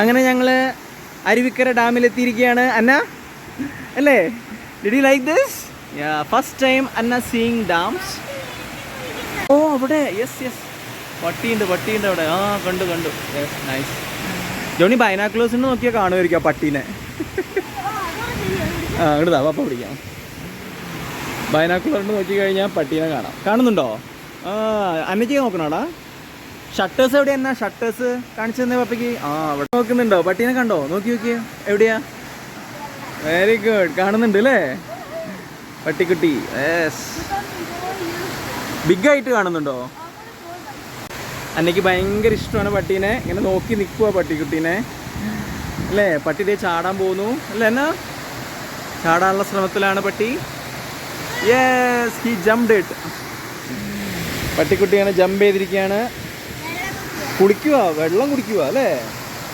അങ്ങനെ ഞങ്ങൾ അരുവിക്കര ഡാമിലെത്തിയിരിക്കുകയാണ്. അന്ന അല്ലേ? Did you like this? First time Anna seeing dams. ഓ അവിടെ യെസ് പട്ടിയുണ്ട് അവിടെ. ആ കണ്ടു യെസ് നൈസ്. ജോണി ബൈനാക്കുലേഴ്സിന് നോക്കിയാൽ കാണുമായിരിക്കും ആ പട്ടീനെ. ആ അങ്ങോട്ട് താ പപ്പ പിടിക്കാം. ബൈനാക്കുലറിന് നോക്കി കഴിഞ്ഞാൽ പട്ടീനെ കാണുന്നുണ്ടോ? ആ അന്നയ്ക്ക് നോക്കണോടാ. ഷട്ടേഴ്സ് എവിടെയാ? എന്നാ ഷട്ടേഴ്സ് കാണിച്ചു തന്നെ പപ്പയ്ക്ക്. ആ അവിടെ നോക്കുന്നുണ്ടോ? പട്ടീനെ കണ്ടോ? നോക്കിയേ എവിടെയാ? വെരി ഗുഡ്, കാണുന്നുണ്ട് അല്ലേ പട്ടിക്കുട്ടി? യെസ്. ബിഗ് ആയിട്ട് കാണുന്നുണ്ടോ? അന്നയ്ക്ക് ഭയങ്കര ഇഷ്ടമാണ് പട്ടീനെ. ഇങ്ങനെ നോക്കി നിൽക്കുക പട്ടിക്കുട്ടീനെ അല്ലേ? പട്ടി ഇതേ ചാടാൻ പോകുന്നു അല്ലേ? എന്നാ ചാടാനുള്ള ശ്രമത്തിലാണ് പട്ടി. Yes, he jumped it. പട്ടിക്കുട്ടിയാണ് ജമ്പ് ചെയ്തിരിക്കുകയാണ്. കുടിക്കുക, വെള്ളം കുടിക്കുക അല്ലേ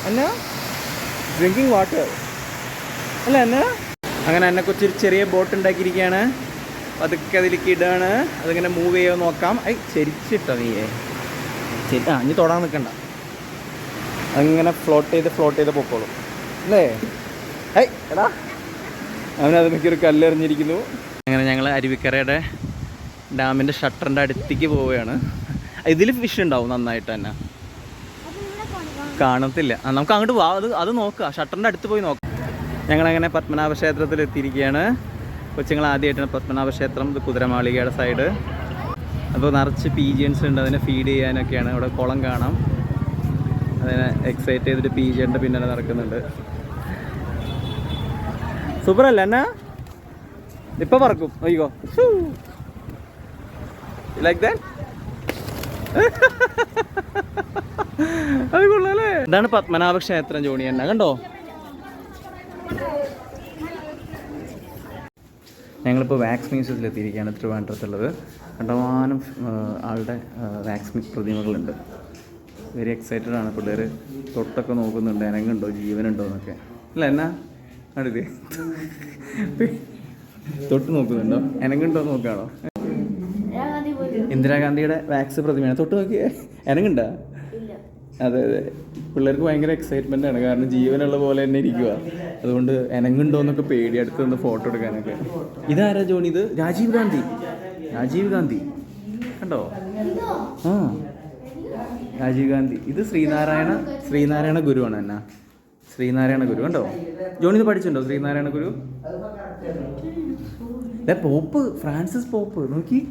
എന്നാ? ഡ്രിങ്കിങ് വാട്ടർ അല്ലേ എന്നാ? അങ്ങനെ എന്നെ കൊച്ചൊരു ചെറിയ ബോട്ട് ഉണ്ടാക്കിയിരിക്കുകയാണ്. അതൊക്കെ അതിലേക്ക് ഇടാണ്. അതിങ്ങനെ മൂവ് ചെയ്യുമോ നോക്കാം. ചെരിച്ചിട്ടോ നീയേ? ഇനി തൊടാൻ നിൽക്കണ്ട. അങ്ങനെ ഫ്ലോട്ട് ചെയ്ത് പൊക്കോളും അല്ലേ? എടാ അവനത് മിക്കൊരു കല്ലെറിഞ്ഞിരിക്കുന്നു. അങ്ങനെ ഞങ്ങൾ അരുവിക്കരയുടെ ഡാമിൻ്റെ ഷട്ടറിൻ്റെ അടുത്തേക്ക് പോവുകയാണ്. ഇതിൽ ഫിഷ് ഉണ്ടാവും നന്നായിട്ട് തന്നെ. കാണത്തില്ല. നമുക്ക് അങ്ങോട്ട് പോവാം. അത് നോക്കുക, ഷട്ടറിൻ്റെ അടുത്ത് പോയി നോക്കാം. ഞങ്ങളങ്ങനെ പത്മനാഭ ക്ഷേത്രത്തിൽ എത്തിയിരിക്കുകയാണ്. കൊച്ചുങ്ങൾ ആദ്യമായിട്ടാണ് പത്മനാഭ ക്ഷേത്രം. ഇത് കുതിരമാളികയുടെ സൈഡ്. അപ്പോൾ നിറച്ച് പീജിയൻസ് ഉണ്ട്. അതിനെ ഫീഡ് ചെയ്യാനൊക്കെയാണ്. ഇവിടെ കുളം കാണാം. അതിനെ എക്സൈറ്റ് ചെയ്തിട്ട് പീജിയൻ്റെ പിന്നാലെ നടക്കുന്നുണ്ട്. സൂപ്പറല്ല എന്നാ? ഇപ്പം പറക്കും. അയ്യോ ലൈക്ക് ദാറ്റ്. അത് കൊള്ളാല്ലേ? ഇതാണ് പത്മനാഭ ക്ഷേത്രം ജോണി എന്നാ കണ്ടോ? ഞങ്ങളിപ്പോൾ വാക്സ് മ്യൂസിയത്തിൽ എത്തിയിരിക്കുകയാണ് ട്രിവാൻഡ്രത്തുള്ളത്. കണ്ടമാനം ആളുടെ വാക്സ് പ്രതിമകളുണ്ട്. വെരി എക്സൈറ്റഡ് ആണ് പിള്ളേർ. തൊട്ടൊക്കെ നോക്കുന്നുണ്ട്, എനങ്ങുണ്ടോ ജീവനുണ്ടോ എന്നൊക്കെ അല്ല എന്നാ? അടുത്ത് തൊട്ട് നോക്കുന്നുണ്ടോ? എനങ്ങുണ്ടോ നോക്കുകയാണോ? ഇന്ദിരാഗാന്ധിയുടെ വാക്സ് പ്രതിമയാണ്. തൊട്ട് നോക്കിയേ, എനങ്ങുണ്ടോ? അതെ പിള്ളേർക്ക് ഭയങ്കര എക്സൈറ്റ്മെൻ്റ് ആണ്. കാരണം ജീവനുള്ള പോലെ തന്നെ ഇരിക്കുക. അതുകൊണ്ട് എനങ്ങുണ്ടോ എന്നൊക്കെ പേടി. അടുത്ത് നിന്ന് ഫോട്ടോ എടുക്കാനൊക്കെ. ഇതാരാ ജോണി? ഇത് രാജീവ് ഗാന്ധി കണ്ടോ? ആ രാജീവ് ഗാന്ധി. ഇത് ശ്രീനാരായണ ഗുരുവാണ് എന്നാ? ശ്രീനാരായണ ഗുരു കണ്ടോ? ജോണി ഇത് പഠിച്ചിട്ടുണ്ടോ Sreenarayana Guru? Pope, Francis pope. നോക്കി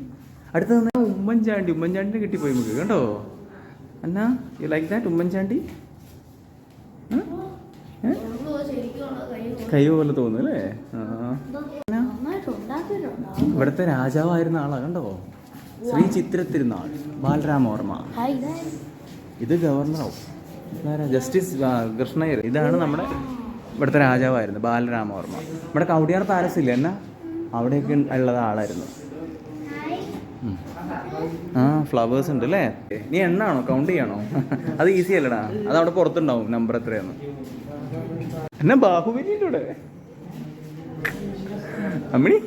അടുത്ത് നിന്ന് ഉമ്മൻചാണ്ടിനെ കിട്ടിപ്പോയി നമുക്ക് കണ്ടോ എന്നാ? You like that? ഉമ്മൻചാണ്ടി കൈ പോലെ തോന്നുന്നു അല്ലേ? ഇവിടുത്തെ രാജാവായിരുന്ന ആളാ കണ്ടോ? ശ്രീ ചിത്ര തിരുനാൾ ബാലരാമവർമ്മ. ഇത് ഗവർണറാവും ജസ്റ്റിസ് കൃഷ്ണയ്യർ. ഇതാണ് നമ്മുടെ ഇവിടുത്തെ രാജാവായിരുന്നു ബാലരാമവർമ്മ. നമ്മുടെ കൗടിയാർ പാലസ് ഇല്ല എന്നാ? അവിടെയൊക്കെ ഉള്ളത് ആളായിരുന്നു. ആ ഫ്ലവേഴ്സ് ഉണ്ട് അല്ലേ? നീ എണ്ണാണോ കൗണ്ട് ചെയ്യാണോ? അത് ഈസി അല്ലടാ. അത് അവിടെ പുറത്തുണ്ടാവും നമ്പർ എത്രയാന്ന്. എന്നാ ബാഹുബലിയുടെ കൂടെ അമ്മിണി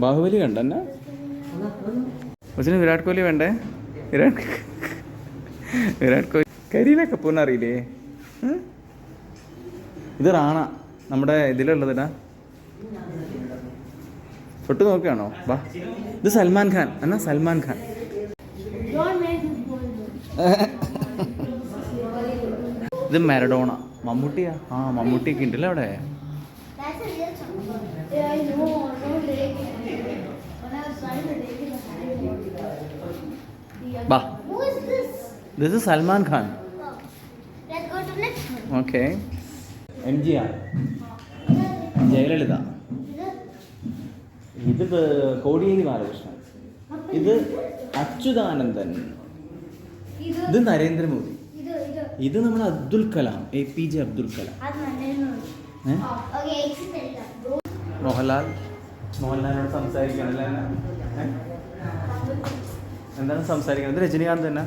ബാഹുബലി കണ്ടെന്നാ? കൊച്ചിന് വിരാട് കോഹ്ലി വേണ്ടേ? വിരാട് കോഹ്ലി കരിയിലെ കപ്പൂന്ന് അറിയില്ലേ? ഇത് റാണ നമ്മുടെ ഇതിലുള്ളതിനാ. തൊട്ട് നോക്കുകയാണോ? വാ, ഇത് സൽമാൻ ഖാൻ എന്നാ? സൽമാൻ ഖാൻ. ഇത് മരഡോണ. മമ്മൂട്ടിയാ? ആ മമ്മൂട്ടിയൊക്കെ ഉണ്ടല്ലോ അവിടെ. വാ, this is Salman Khan. Okay. MGR, Jayalalithaa. ഇത് കോടിയേരി ബാലകൃഷ്ണൻ. ഇത് അച്യുതാനന്ദൻ. ഇത് നരേന്ദ്രമോദി. ഇത് നമ്മുടെ അബ്ദുൽ കലാം, APJ അബ്ദുൽ കലാം. മോഹൻലാലിനോട് സംസാരിക്കണല്ലേ? എന്താണ് സംസാരിക്കുന്നത്? രജനീകാന്ത് തന്നെ.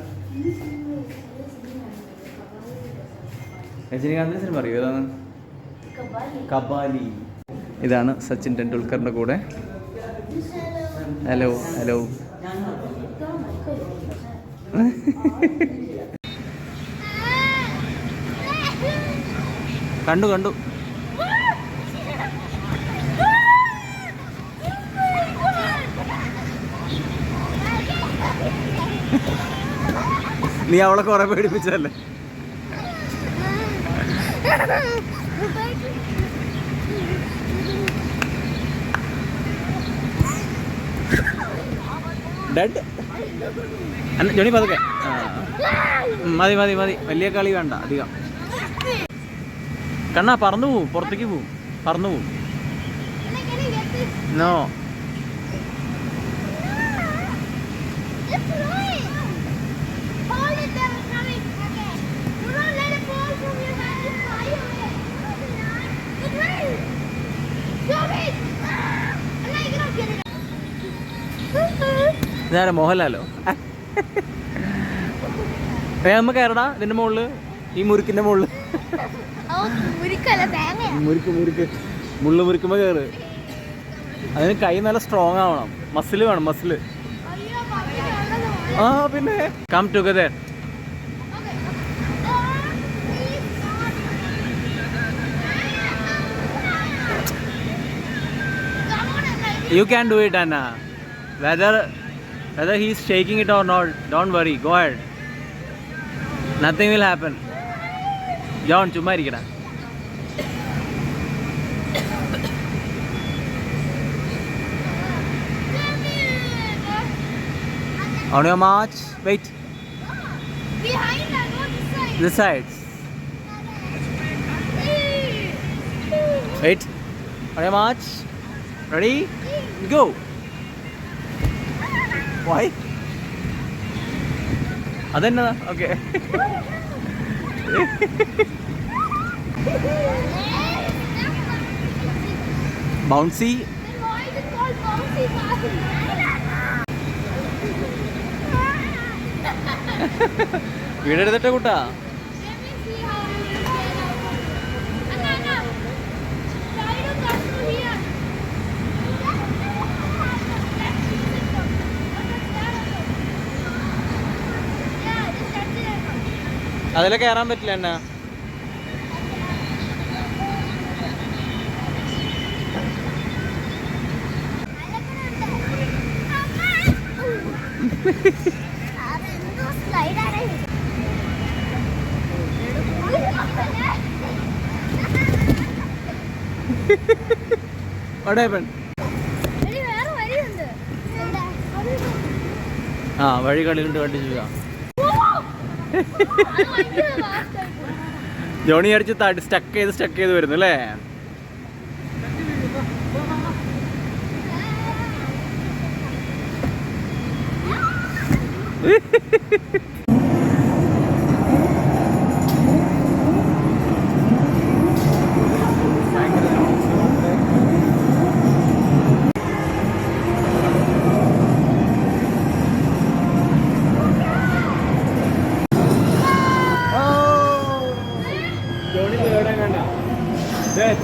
രജനീകാന്തിൻ്റെ സിനിമ അറിയോ? ഏതാണ്? കബാലി. ഇതാണ് സച്ചിൻ ടെണ്ടുൽക്കറിൻ്റെ കൂടെ ഹലോ ഹലോ. കണ്ടു കണ്ടു. നീ അവളെ കുറെ പേടിപ്പിച്ചല്ലേ. ഡെഡ് ജോണി പതുക്കെ. മതി മതി മതി, വലിയ കളി വേണ്ട അധികം. കണ്ണാ പറന്നു പോവും, പുറത്തേക്ക് പോവും, പറന്നു പോവും. നോ ഇതാരാ, മോഹൻലാലോ? വേഗം കയറടാ ഇതിന്റെ മുകളില്, ഈ മുറുക്കിന്റെ മുകളില്. മുറുക്ക് മുറുക്ക് മുള്ളുമുറുക്കുമ്പോ കയറ്. അതിന് കൈ നല്ല സ്ട്രോങ് ആവണം, മസില് വേണം, മസില്. ആ പിന്നെ come together. You can do it, Anna. Whether he's shaking it or not, don't worry. Go ahead. Nothing will happen. John, ചുമ്മാ ഇരിക്കടാ. On your march. Wait. Behind that, not this side. This side. Wait. On your march. Ready? Go. Why? അതെന്നാ? Okay. Bouncy. Then why is it called bouncy castle? വീട് എടുത്തിട്ട് കൂട്ടാ. Let me see how you will get out. Anna, try to come through here. Yeah, just touch it. അതിലെ കയറാൻ പറ്റില്ല എന്നാ. അതെന്തോ സ്ലൈഡാണ്. What happened? വേറെ വഴിയുണ്ട്. ആ വഴി കളി കൊണ്ട് കണ്ടില്ല. ജോണി അടിച്ച് സ്റ്റക്ക് ചെയ്ത് വരുന്നു അല്ലേ.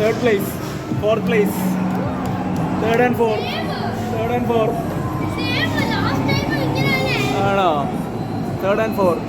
Third place, fourth place, third and fourth. Same last time ഇങ്ങനെയല്ലേ? ആണോ? Third and fourth.